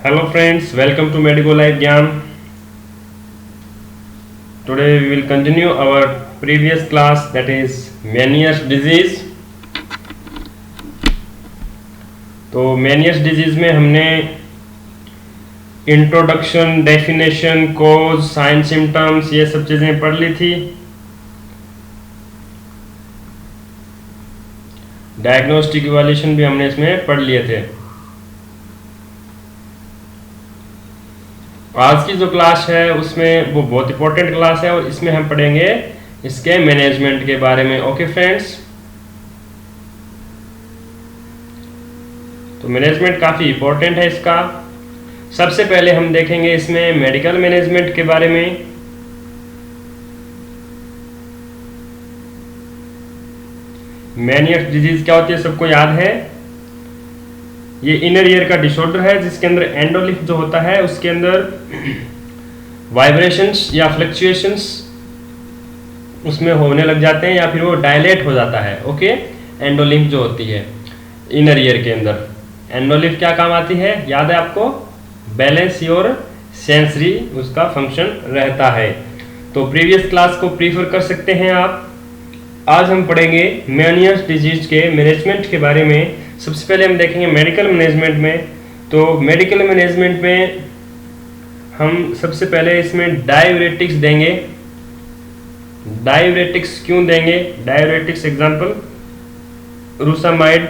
Hello friends, welcome to Medico Life Gyan. Today we will continue our previous class, that is Meniere's disease. तो Meniere's disease में हमने introduction, definition, कोज, sign, symptoms ये सब चीजें पढ़ ली थी. डायग्नोस्टिक इवैल्यूएशन भी हमने इसमें पढ़ लिए थे. आज की जो क्लास है उसमें वो बहुत इंपॉर्टेंट क्लास है और इसमें हम पढ़ेंगे इसके मैनेजमेंट के बारे में. ओके फ्रेंड्स, तो मैनेजमेंट काफ़ी इंपॉर्टेंट है इसका. सबसे पहले हम देखेंगे इसमें मेडिकल मैनेजमेंट के बारे में. मेनियर्स डिजीज क्या होती है, सबको याद है. ये इनर ईयर का डिसऑर्डर है जिसके अंदर एंडोलिफ जो होता है उसके अंदर वाइब्रेशंस या फ्लक्चुएशंस उसमें होने लग जाते हैं या फिर वो डायलेट हो जाता है. ओके, एंडोलिफ जो होती है इनर ईयर के अंदर, एंडोलिफ क्या काम आती है, याद है आपको, बैलेंस योर सेंसरी उसका फंक्शन रहता है. तो प्रीवियस क्लास को प्रीफर कर सकते हैं आप. आज हम पढ़ेंगे मेनियर्स डिजीज के मैनेजमेंट के बारे में. सबसे पहले हम देखेंगे मेडिकल मैनेजमेंट में. तो मेडिकल मैनेजमेंट में हम सबसे पहले इसमें डाययूरेटिक्स देंगे. डाययूरेटिक्स क्यों देंगे, diuretics example furosemide.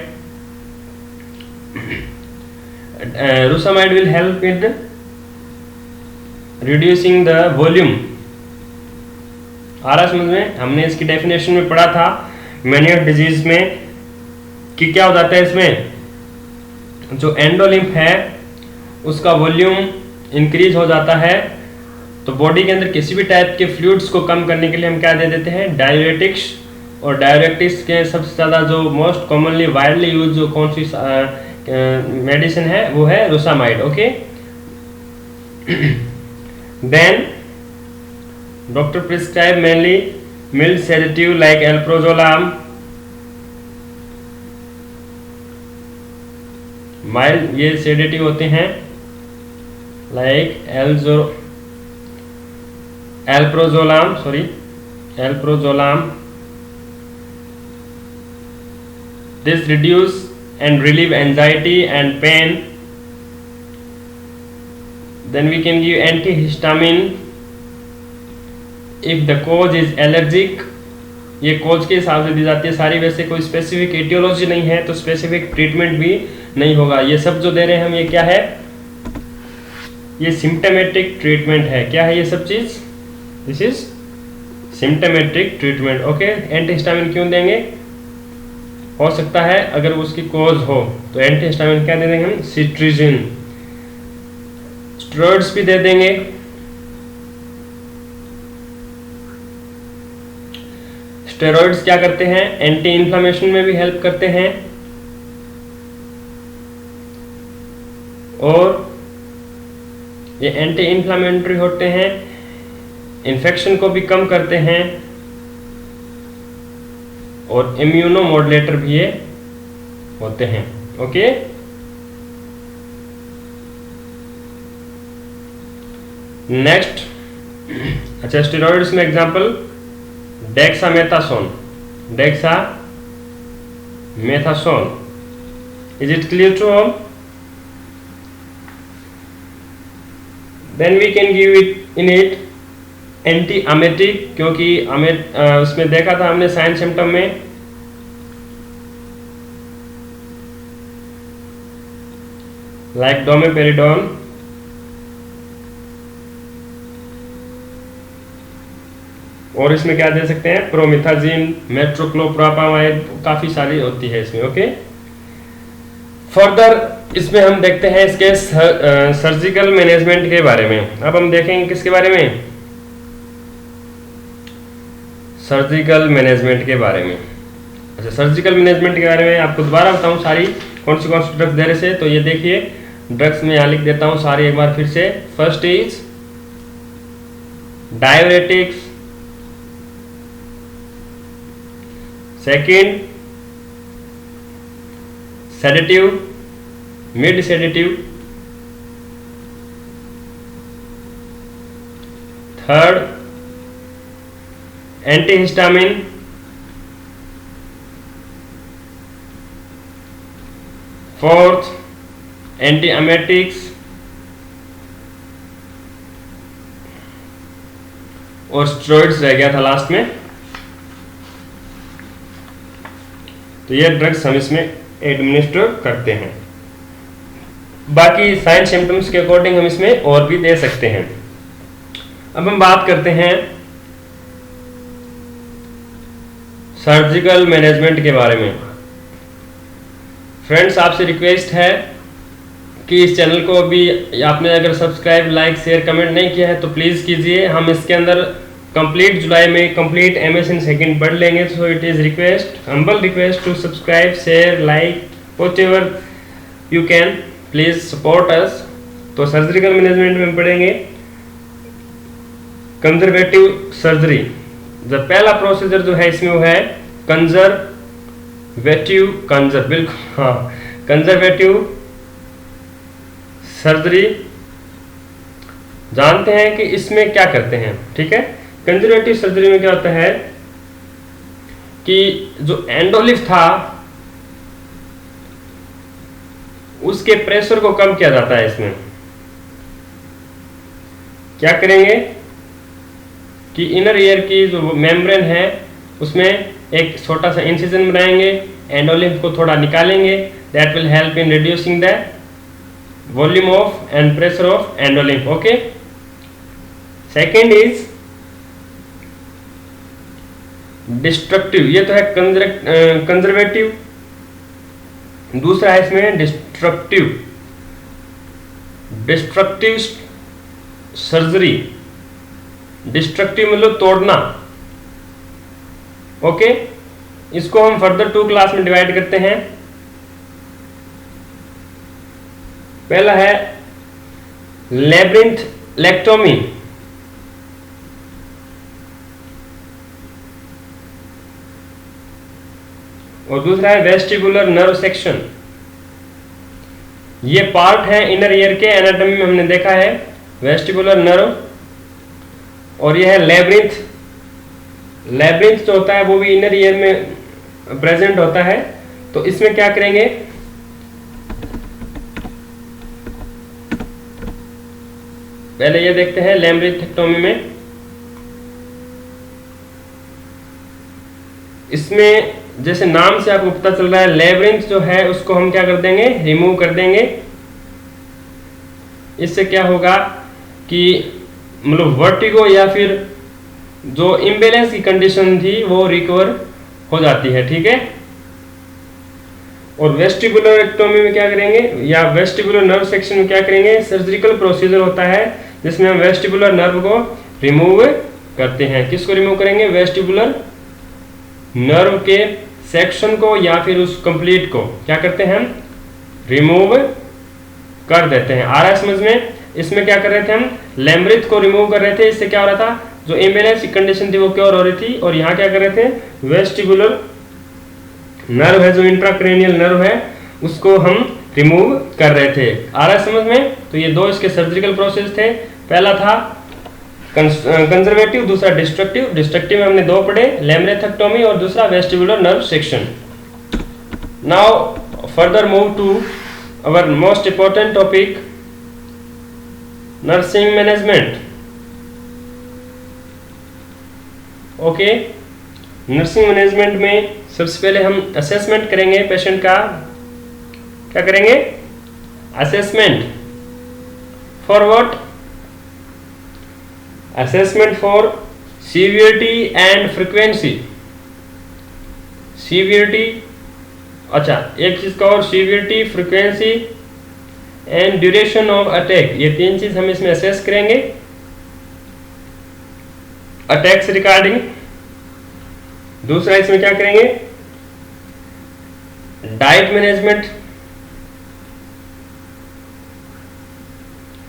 Furosemide will help in reducing the volume. आ रहा समझ में, हमने इसकी डेफिनेशन में पढ़ा था मेनियर्स डिजीज में कि क्या हो जाता है, इसमें जो एंडोलिम्फ है उसका वॉल्यूम इंक्रीज हो जाता है. तो बॉडी के अंदर किसी भी टाइप के फ्लूइड्स को कम करने के लिए हम क्या दे देते हैं, डाययूरेटिक्स. और डाययूरेटिक्स के सबसे ज़्यादा जो मोस्ट कॉमनली वाइडली यूज जो कौन सी मेडिसिन है वो है furosemide. Okay, then doctor prescribe mainly mild sedative like alprazolam. Mild ये सेडेटिव होते हैं like alprazolam. This reduce and relieve anxiety and pain. Then we can give antihistamine if the cause is allergic. ये कोज के हिसाब से दी जाती है सारी, वैसे कोई स्पेसिफिक एटियोलॉजी नहीं है तो स्पेसिफिक ट्रीटमेंट भी नहीं होगा. ये सब जो दे रहे हैं हम, ये क्या है, ये सिम्टोमेटिक ट्रीटमेंट है. क्या है ये सब चीज, this is symptomatic treatment. Okay, antihistamine क्यों देंगे, हो सकता है अगर उसकी कोज हो तो एंटीहिस्टामिन क्या दे देंगे हम, सिट्रीजिन. स्टेरॉइड्स भी दे देंगे. स्टेरॉइड्स क्या करते हैं, एंटी इन्फ्लेमेशन में भी हेल्प करते हैं और ये एंटी इन्फ्लेमेटरी होते हैं, इन्फेक्शन को भी कम करते हैं और इम्यूनो मॉड्यूलेटर भी ये होते हैं. Okay, next. अच्छा, स्टेरॉइड्स में example dexamethasone. Is it clear to all? Then we can give it in it anti emetic, क्योंकि उसमें देखा था हमने साइन सिम्टम में लाइक डोमेपेरिडोन. और इसमें क्या दे सकते हैं, प्रोमिथाजिन, मेट्रोक्लोप्रोपामाइड, काफी सारी होती है इसमें. ओके, फर्दर इसमें हम देखते हैं इसके सर्जिकल मैनेजमेंट के बारे में. अब हम देखेंगे किसके बारे में, सर्जिकल मैनेजमेंट के बारे में. अच्छा, सर्जिकल मैनेजमेंट के बारे में आपको दोबारा बताऊं सारी कौन सी ड्रग्स दे रहे से. तो ये देखिए ड्रग्स में यहाँ लिख देता हूँ सारी एक बार फिर से. First is diuretics, second sedative, mid sedative, third antihistamine, fourth एंटीएमेटिक्स, और स्टेरॉइड्स रह गया था लास्ट में। तो ये ड्रग्स हम इसमें एडमिनिस्टर करते हैं। बाकी साइन सिम्टम्स के अकॉर्डिंग हम इसमें और भी दे सकते हैं। अब हम बात करते हैं सर्जिकल मैनेजमेंट के बारे में। फ्रेंड्स, आपसे रिक्वेस्ट है कि इस चैनल को अभी आपने अगर सब्सक्राइब, लाइक, शेयर, कमेंट नहीं किया है तो प्लीज़ कीजिए। हम इसके अंदर कंप्लीट जुलाई में कंप्लीट एमएस इन सेकंड पढ़ लेंगे। So it is request, humble request to subscribe, share, like, whatever you can, please support us. तो सर्जिकल मैनेजमेंट में पढ़ेंगे कंजर्वेटिव सर्जरी। जब पहला प्रोसीजर जो है इसमें वो है कंजर्वेटिव सर्जरी। जानते हैं कि इसमें क्या करते हैं, ठीक है। कंजर्वेटिव सर्जरी में क्या होता है कि जो एंडोलिफ था उसके प्रेशर को कम किया जाता है। इसमें क्या करेंगे कि इनर ईयर की जो मेम्ब्रेन है उसमें एक छोटा सा इंसिजन बनाएंगे, एंडोलिफ को थोड़ा निकालेंगे। That will help in reducing the volume of and pressure of endolymph. Okay, second is destructive. ये तो है कंजर्वेटिव। दूसरा है इसमें डिस्ट्रक्टिव सर्जरी। डिस्ट्रक्टिव मतलब तोड़ना। ओके, इसको हम फर्दर 2 क्लास में डिवाइड करते हैं। पहला है लेब्रिंथेक्टोमी। और दूसरा है वेस्टिबुलर नर्व सेक्शन। ये पार्ट है इनर ईयर के, एनाटॉमी में हमने देखा है वेस्टिबुलर नर्व। और ये है लेब्रिंथ। लेब्रिंथ जो होता है वो भी इनर ईयर में प्रेजेंट होता है। तो इसमें क्या करेंगे, पहले ये देखते हैं लेब्रिंथेक्टोमी में। इसमें जैसे नाम से आपको पता चल रहा है, लेब्रिंथ जो है उसको हम क्या कर देंगे, रिमूव कर देंगे। इससे क्या होगा कि मतलब वर्टिगो या फिर जो इम्बैलेंस की कंडीशन थी वो रिकवर हो जाती है, ठीक है। और वेस्टिबुलर एक्टोमी में क्या करेंगे, या वेस्टिबुलर नर्व सेक्शन में क्या करेंगे, सर्जिकल प्रोसीजर होता है जिसमें हम वेस्टिबुलर नर्व को रिमूव करते हैं। किसको रिमूव करेंगे, वेस्टिबुलर नर्व के सेक्शन को या फिर उस कंप्लीट को क्या करते हैं, हम रिमूव कर देते हैं। आ रहा है समझ में। इसमें क्या कर रहे थे, हम लेम्ब्रिथ को रिमूव कर रहे थे। इससे क्या हो रहा था, जो इम्बैलेंस की कंडीशन थी वो क्योर हो रही थी। और यहाँ क्या कर रहे थे, वेस्टिबुलर नर्व है जो इंट्राक्रेनियल नर्व है उसको हम रिमूव कर रहे थे। आ रहा है समझ में। तो ये 2 इसके सर्जिकल प्रोसेस थे। पहला था कंजर्वेटिव, दूसरा डिस्ट्रक्टिव। डिस्ट्रक्टिव में हमने 2 पढ़े, लेम्ब्रेथेक्टोमी और दूसरा vestibular nerve section. Now further move to our most important topic, nursing management. Okay, nursing management में सबसे पहले हम असेसमेंट करेंगे पेशेंट का। क्या करेंगे, assessment for what, assessment for severity and frequency. Severity, अच्छा एक चीज का और, severity, frequency and duration of attack. ये 3 चीज हम इसमें असेस करेंगे अटैक्स रिगार्डिंग। दूसरा इसमें क्या करेंगे, डाइट मैनेजमेंट।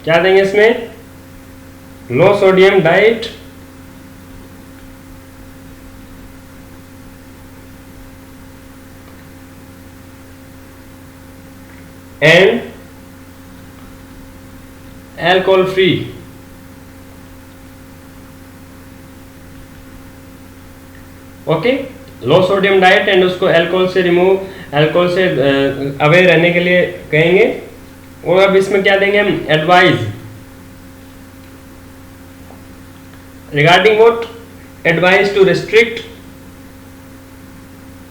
क्या देंगे इसमें, low sodium diet and alcohol free okay, low sodium diet and उसको अल्कोहल से अल्कोहल से अवे रहने के लिए कहेंगे। और अब इसमें क्या देंगे हम, advice regarding what, advice to restrict,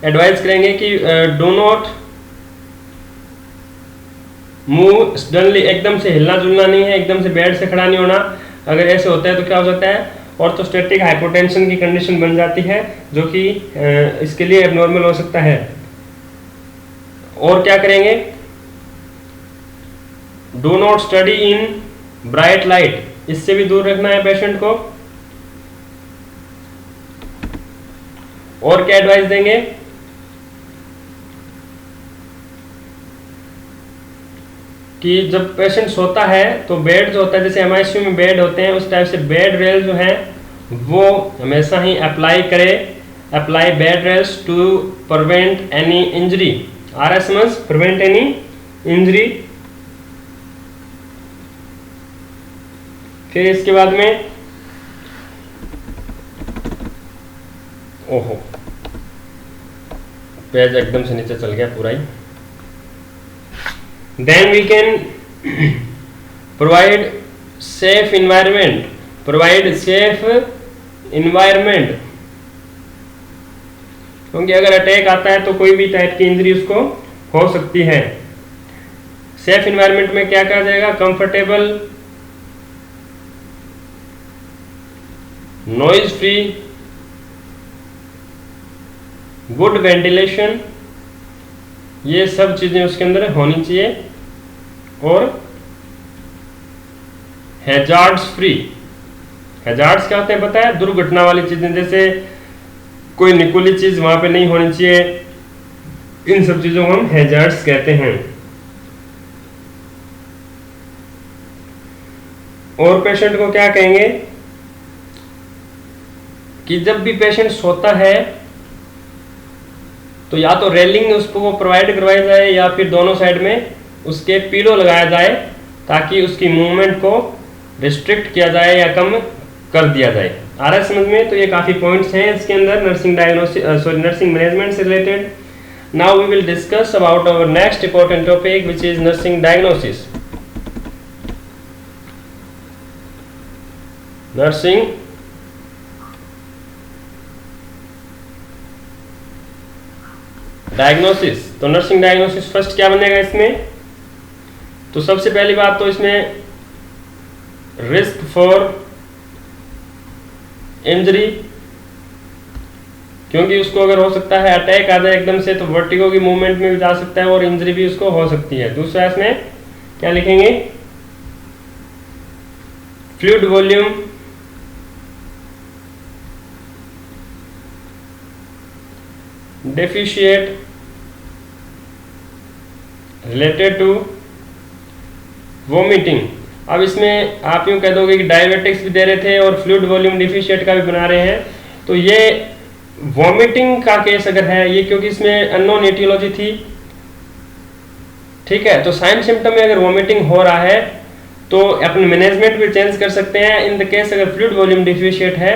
advice करेंगे कि डू नॉट मूव सडनली, एकदम से हिलना जुलना नहीं है, एकदम से बेड से खड़ा नहीं होना। अगर ऐसे होता है तो क्या हो सकता है, ऑर्थोस्टैटिक हाइपोटेंशन की कंडीशन बन जाती है, जो कि इसके लिए एबनॉर्मल हो सकता है। और क्या करेंगे, do not study in bright light, इससे भी दूर रखना है पेशेंट को। और क्या एडवाइस देंगे, कि जब पेशेंट सोता है तो बेड जो होता है, जैसे एमआईसीयू में बेड होते हैं, उस टाइप से बेड रेल जो है वो हमेशा ही अप्लाई करे, apply bed rails to prevent any injury. आर एस समझ, प्रिवेंट एनी इंजरी। फिर इसके बाद में, ओहो पेज एकदम से नीचे चल गया पूरा ही। Then we can provide safe environment, provide safe environment, क्योंकि अगर अटैक आता है तो कोई भी टाइप की इंजरी उसको हो सकती है। सेफ इन्वायरमेंट में क्या कहा जाएगा, comfortable, noise free, good ventilation, ये सब चीजें उसके अंदर होनी चाहिए। और हैजार्ड्स फ्री, हैजार्ड्स क्या होते हैं पता है, दुर्घटना वाली चीजें, जैसे कोई निकुली चीज वहां पे नहीं होनी चाहिए, इन सब चीजों को हम हैजार्ड्स कहते हैं। और पेशेंट को क्या कहेंगे कि जब भी पेशेंट सोता है तो या तो रेलिंग उसको प्रोवाइड करवाई जाए या फिर दोनों साइड में उसके पिलो लगाया जाए, ताकि उसकी मूवमेंट को रिस्ट्रिक्ट किया जाए या कम कर दिया जाए। आ रहा है समझ में? तो ये काफ़ी पॉइंट्स हैं इसके अंदर नर्सिंग डायग्नोसिस, नर्सिंग मैनेजमेंट से related. Now we will discuss about our next important topic which is nursing diagnosis. Nursing diagnosis. तो नर्सिंग डायग्नोसिस फर्स्ट क्या बनेगा इसमें, तो सबसे पहली बात तो इसमें रिस्क फॉर इंजरी, क्योंकि उसको अगर हो सकता है अटैक आ जाए एकदम से तो वर्टिगो की मूवमेंट में भी जा सकता है और इंजरी भी उसको हो सकती है। दूसरा इसमें क्या लिखेंगे, fluid volume, deficit related to vomiting. अब इसमें आप यूं कह दोगे कि डायबिटिक्स भी दे रहे थे और फ्लूइड वॉल्यूम डिफिशिएट का भी बना रहे हैं, तो ये वोमिटिंग का केस अगर है ये, क्योंकि इसमें अननोन एटियोलॉजी थी, ठीक है, तो साइन सिम्टम में अगर वोमिटिंग हो रहा है तो अपन मैनेजमेंट भी चेंज कर सकते हैं। इन द केस अगर फ्लूइड वॉल्यूम डिफिशिएट है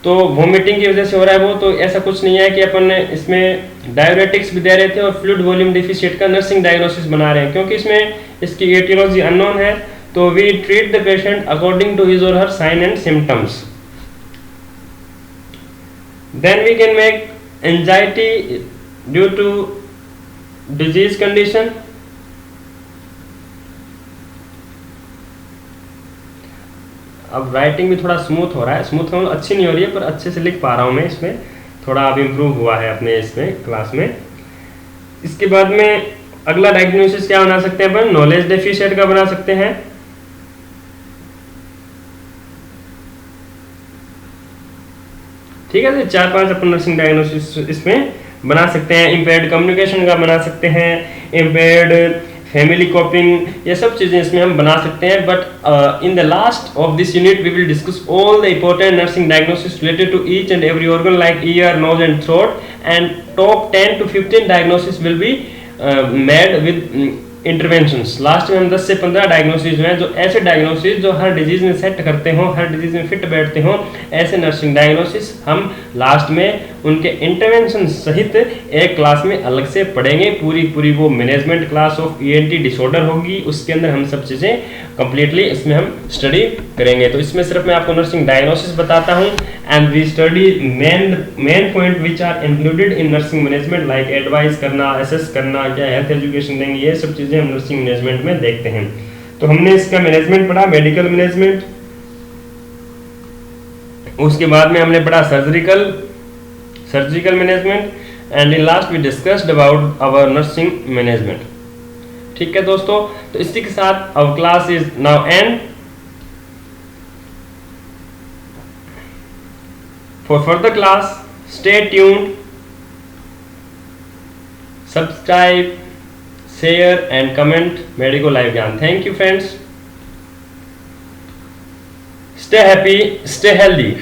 तो वोमिटिंग की वजह से हो रहा है वो, तो ऐसा कुछ नहीं है कि अपन इसमें डायबिटिक्स भी दे रहे थे और फ्लूइड वॉल्यूम डिफिशिएट का नर्सिंग डायग्नोसिस बना रहे हैं, क्योंकि इसमें इसकी एटियोलॉजी अननोन है। तो we treat the patient according to his और her sign and symptoms. Then we can make anxiety due to disease condition. अब राइटिंग भी थोड़ा स्मूथ हो रहा है, स्मूथ अच्छी नहीं हो रही है पर अच्छे से लिख पा रहा हूँ मैं, इसमें थोड़ा अब इम्प्रूव हुआ है अपने इसमें क्लास में। इसके बाद में अगला डायग्नोसिस क्या बना सकते हैं अपन, नॉलेज डेफिशिएंट का बना सकते हैं। ठीक है, तो 4-5 अपन नर्सिंग डायग्नोसिस इसमें बना सकते हैं। इम्पेयर्ड कम्युनिकेशन का बना सकते हैं, इम्पेयर्ड फैमिली कोपिंग, ये सब चीजें इसमें हम बना सकते हैं। But in the last of this unit we will discuss all the important nursing diagnosis related to each and every organ like ear, nose and throat, and top 10 to 15 diagnosis will be made with interventions. Last में हम 10 से 15 diagnosis हैं, जो ऐसे diagnosis जो हर disease में set करते हो, हर डिजीज में फिट बैठते हो, ऐसे नर्सिंग डायग्नोसिस हम लास्ट में उनके इंटरवेंशन सहित एक क्लास में अलग से पढ़ेंगे। पूरी वो management class of ENT disorder होगी, उसके अंदर हम सब चीज़ें कंप्लीटली इसमें हम स्टडी करेंगे। तो इसमें सिर्फ मैं आपको नर्सिंग डायग्नोसिस बताता हूँ, and we study main point which are included in nursing management, like advice करना, असेस करना, क्या हेल्थ एजुकेशन देंगे, ये सब चीज़ें हम नर्सिंग मैनेजमेंट में देखते हैं। तो हमने इसका मैनेजमेंट पढ़ा, मेडिकल मैनेजमेंट, उसके बाद में हमने पढ़ा surgical management, and in last we discussed about our nursing management. ठीक है दोस्तों, तो इसी के साथ our class is now end. For further class stay tuned, subscribe, share and comment Medico Live Gyan. Thank you friends, stay happy, stay healthy.